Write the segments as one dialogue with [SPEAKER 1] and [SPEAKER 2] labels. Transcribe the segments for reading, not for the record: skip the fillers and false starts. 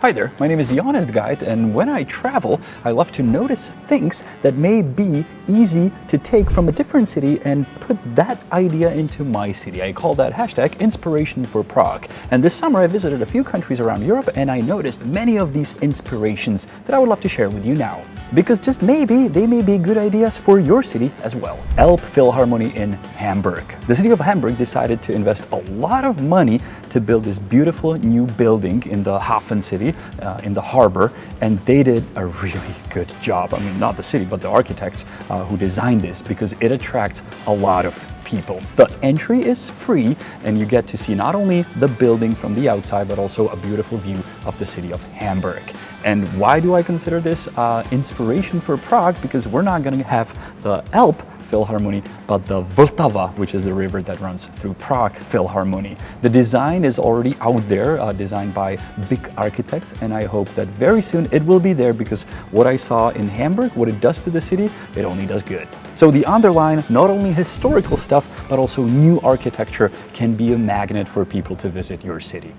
[SPEAKER 1] Hi there, my name is The Honest Guide, and when I travel, I love to notice things that may be easy to take from a different city and put that idea into my city. I call that hashtag Inspiration for Prague. And this summer I visited a few countries around Europe and I noticed many of these inspirations that I would love to share with you now. Because just maybe they may be good ideas for your city as well. Elb Philharmony in Hamburg. The city of Hamburg decided to invest a lot of money to build this beautiful new building in the Hafen city, in the harbor, and they did a really good job. I mean, not the city, but the architects who designed this, because it attracts a lot of people. The entry is free and you get to see not only the building from the outside, but also a beautiful view of the city of Hamburg. And why do I consider this inspiration for Prague? Because we're not going to have the Elb Philharmony, but the Vltava, which is the river that runs through Prague Philharmony. The design is already out there, designed by big architects, and I hope that very soon it will be there, because what I saw in Hamburg, what it does to the city, it only does good. So the underline, not only historical stuff, but also new architecture can be a magnet for people to visit your city.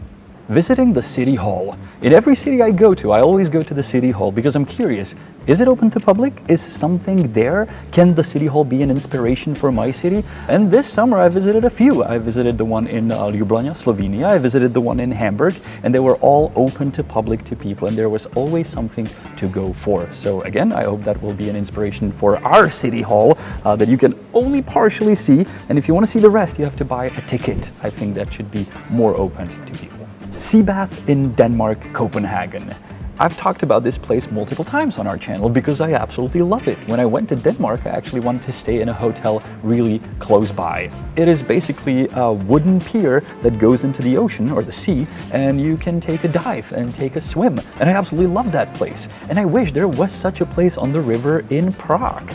[SPEAKER 1] Visiting the City Hall. In every city I go to, I always go to the City Hall because I'm curious, is it open to public? Is something there? Can the City Hall be an inspiration for my city? And this summer I visited a few. I visited the one in Ljubljana, Slovenia. I visited the one in Hamburg, and they were all open to public, to people, and there was always something to go for. So again, I hope that will be an inspiration for our City Hall that you can only partially see. And if you want to see the rest, you have to buy a ticket. I think that should be more open to people. Sea bath in Denmark, Copenhagen. I've talked about this place multiple times on our channel because I absolutely love it. When I went to Denmark, I actually wanted to stay in a hotel really close by. It is basically a wooden pier that goes into the ocean or the sea, and you can take a dive and take a swim. And I absolutely love that place. And I wish there was such a place on the river in Prague.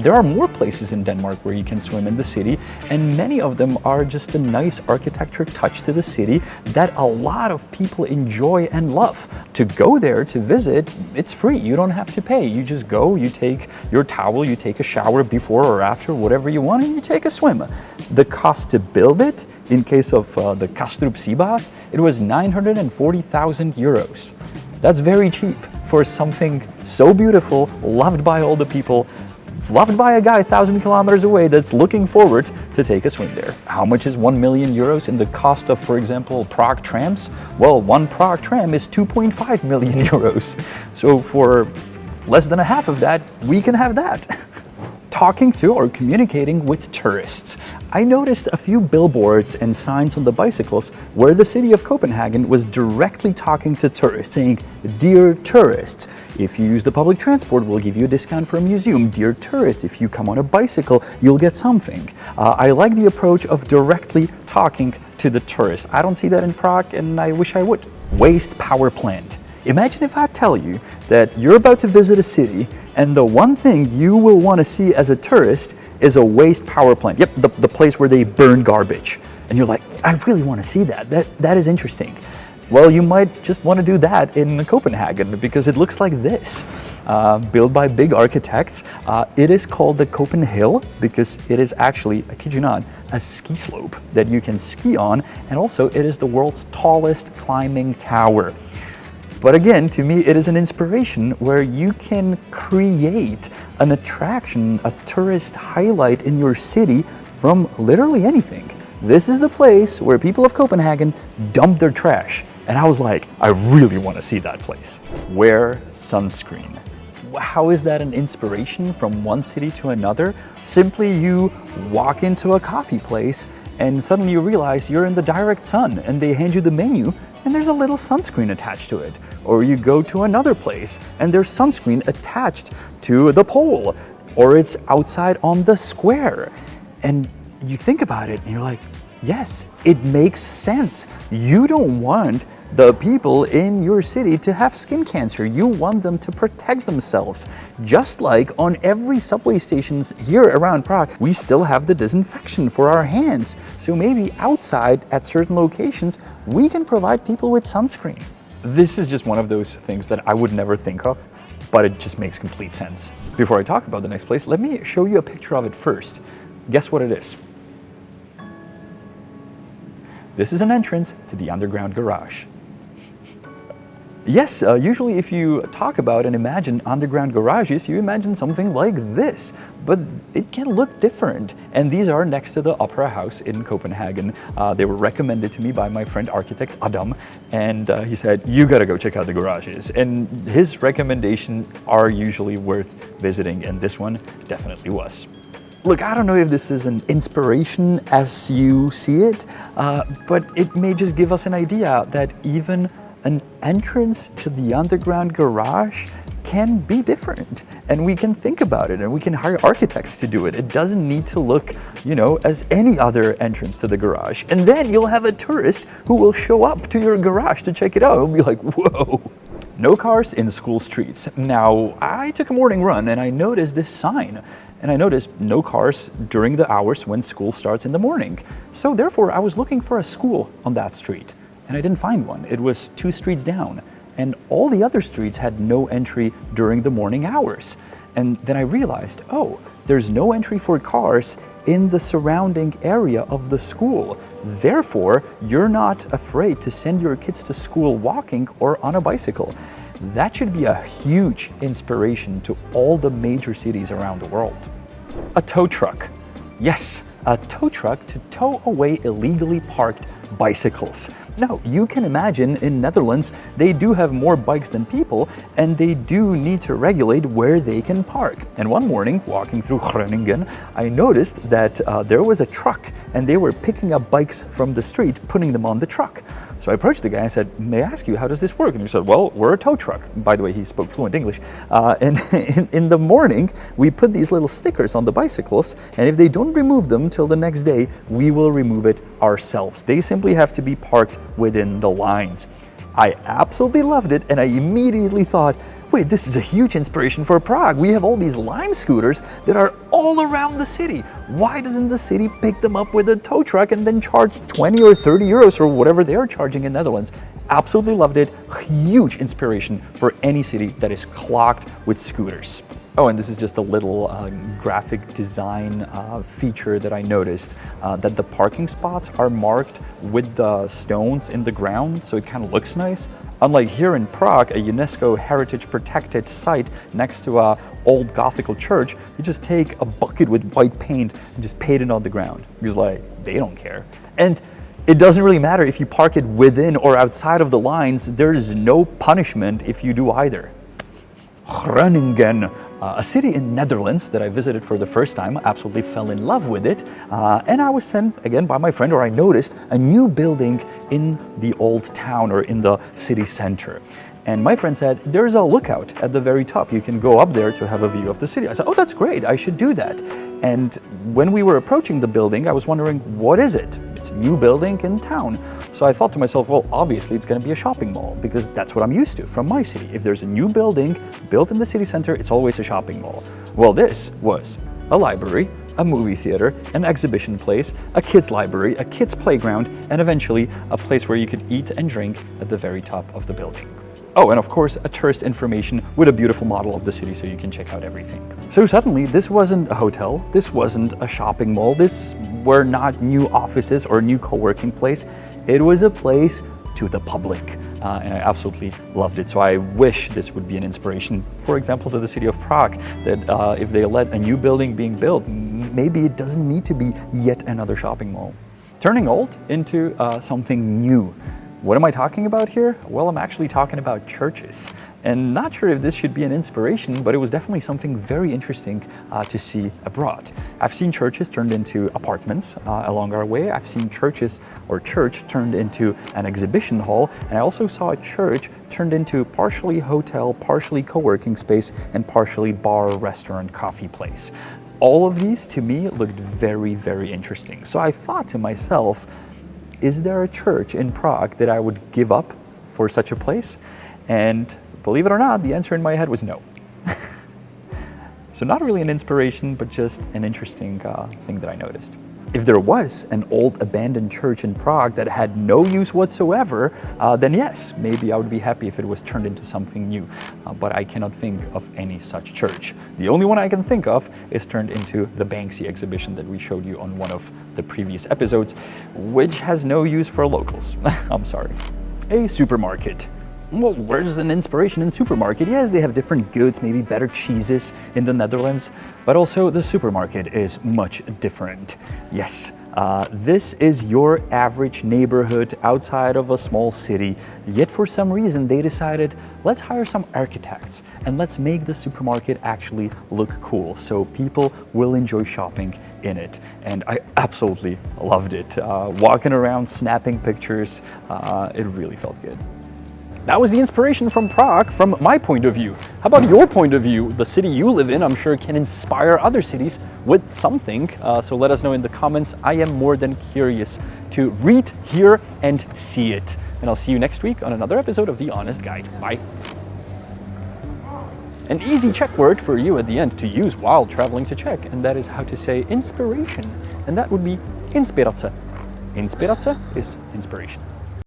[SPEAKER 1] There are more places in Denmark where you can swim in the city, and many of them are just a nice architecture touch to the city that a lot of people enjoy and love. To go there, to visit, it's free. You don't have to pay. You just go, you take your towel, you take a shower before or after, whatever you want, and you take a swim. The cost to build it, in case of the Kastrup Sea Bath, it was 940,000 euros. That's very cheap for something so beautiful, loved by all the people, loved by a guy 1,000 kilometers away that's looking forward to take a swim there. How much is 1 million euros in the cost of, for example, Prague trams? Well, one Prague tram is 2.5 million euros. So for less than a half of that, we can have that. Talking to or communicating with tourists. I noticed a few billboards and signs on the bicycles where the city of Copenhagen was directly talking to tourists, saying, "Dear tourists, if you use the public transport, we'll give you a discount for a museum. Dear tourists, if you come on a bicycle, you'll get something." I like the approach of directly talking to the tourists. I don't see that in Prague, and I wish I would. Waste power plant. Imagine if I tell you that you're about to visit a city and the one thing you will want to see as a tourist is a waste power plant. Yep, the place where they burn garbage. And you're like, I really want to see that. That is interesting. Well, you might just want to do that in Copenhagen because it looks like this. Built by big architects. It is called the Copenhill because it is actually, I kid you not, a ski slope that you can ski on. And also it is the world's tallest climbing tower. But again, to me, it is an inspiration where you can create an attraction, a tourist highlight in your city from literally anything. This is the place where people of Copenhagen dump their trash. And I was like, I really want to see that place. Wear sunscreen. How is that an inspiration from one city to another? Simply you walk into a coffee place and suddenly you realize you're in the direct sun and they hand you the menu and there's a little sunscreen attached to it. Or you go to another place and there's sunscreen attached to the pole. Or it's outside on the square. And you think about it and you're like, yes, it makes sense. You don't want the people in your city to have skin cancer. You want them to protect themselves. Just like on every subway stations here around Prague, we still have the disinfection for our hands. So maybe outside at certain locations, we can provide people with sunscreen. This is just one of those things that I would never think of, but it just makes complete sense. Before I talk about the next place, let me show you a picture of it first. Guess what it is? This is an entrance to the underground garage. Yes, usually if you talk about and imagine underground garages, you imagine something like this, but it can look different. And these are next to the Opera House in Copenhagen. They were recommended to me by my friend architect Adam, and he said, you gotta go check out the garages. And his recommendations are usually worth visiting, and this one definitely was. Look, I don't know if this is an inspiration as you see it, but it may just give us an idea that even an entrance to the underground garage can be different, and we can think about it, and we can hire architects to do it. It doesn't need to look, as any other entrance to the garage. And then you'll have a tourist who will show up to your garage to check it out. It'll be like, whoa. No cars in school streets. Now, I took a morning run and I noticed this sign, and I noticed no cars during the hours when school starts in the morning. So therefore, I was looking for a school on that street, and I didn't find one. It was 2 streets down, and all the other streets had no entry during the morning hours. And then I realized, oh, there's no entry for cars in the surrounding area of the school. Therefore, you're not afraid to send your kids to school walking or on a bicycle. That should be a huge inspiration to all the major cities around the world. A tow truck. Yes, a tow truck to tow away illegally parked bicycles. Now, you can imagine in Netherlands, they do have more bikes than people, and they do need to regulate where they can park. And one morning, walking through Groningen, I noticed that there was a truck, and they were picking up bikes from the street, putting them on the truck. So I approached the guy and said, may I ask you, how does this work? And he said, well, we're a tow truck. By the way, he spoke fluent English. And in the morning, we put these little stickers on the bicycles, and if they don't remove them till the next day, we will remove it ourselves. They simply have to be parked within the lines. I absolutely loved it, and I immediately thought, wait, this is a huge inspiration for Prague. We have all these Lime scooters that are all around the city. Why doesn't the city pick them up with a tow truck and then charge 20 or 30 euros or whatever they are charging in Netherlands? Absolutely loved it. Huge inspiration for any city that is clogged with scooters. Oh, and this is just a little graphic design feature that I noticed, that the parking spots are marked with the stones in the ground, so it kind of looks nice. Unlike here in Prague, a UNESCO heritage protected site next to an old Gothical church, you just take a bucket with white paint and just paint it on the ground. Because they don't care. And it doesn't really matter if you park it within or outside of the lines, there's no punishment if you do either. Groningen, a city in Netherlands that I visited for the first time. I absolutely fell in love with it. And I was sent again by my friend, or I noticed a new building in the old town or in the city center. And my friend said, there's a lookout at the very top. You can go up there to have a view of the city. I said, oh, that's great. I should do that. And when we were approaching the building, I was wondering, what is it? It's a new building in town. So I thought to myself, well, obviously it's going to be a shopping mall, because that's what I'm used to from my city. If there's a new building built in the city center, it's always a shopping mall. Well, this was a library, a movie theater, an exhibition place, a kids library, a kids playground, and eventually a place where you could eat and drink at the very top of the building. Oh, and of course, a tourist information with a beautiful model of the city so you can check out everything. So suddenly, this wasn't a hotel, this wasn't a shopping mall, this were not new offices or new co-working place. It was a place to the public, and I absolutely loved it. So I wish this would be an inspiration, for example, to the city of Prague, that if they let a new building being built, maybe it doesn't need to be yet another shopping mall. Turning old into something new. What am I talking about here? Well, I'm actually talking about churches. And not sure if this should be an inspiration, but it was definitely something very interesting to see abroad. I've seen churches turned into apartments along our way. I've seen churches or church turned into an exhibition hall. And I also saw a church turned into partially hotel, partially co-working space, and partially bar, restaurant, coffee place. All of these, to me, looked very, very interesting. So I thought to myself, is there a church in Prague that I would give up for such a place? And believe it or not, the answer in my head was no. So not really an inspiration, but just an interesting thing that I noticed. If there was an old abandoned church in Prague that had no use whatsoever, then yes, maybe I would be happy if it was turned into something new. But I cannot think of any such church. The only one I can think of is turned into the Banksy exhibition that we showed you on one of the previous episodes, which has no use for locals. I'm sorry. A supermarket. well, where's an inspiration in supermarket? Yes, they have different goods, maybe better cheeses in the Netherlands, but also the supermarket is much different. Yes, this is your average neighborhood outside of a small city, yet for some reason they decided, let's hire some architects and let's make the supermarket actually look cool so people will enjoy shopping in it. And I absolutely loved it. Walking around, snapping pictures, it really felt good. That was the inspiration from Prague from my point of view. How about your point of view? The city you live in, I'm sure, can inspire other cities with something. So let us know in the comments. I am more than curious to read, hear, and see it. And I'll see you next week on another episode of The Honest Guide. Bye. An easy Czech word for you at the end to use while traveling to Czech, and that is how to say inspiration. And that would be inspirace. Inspirace is inspiration.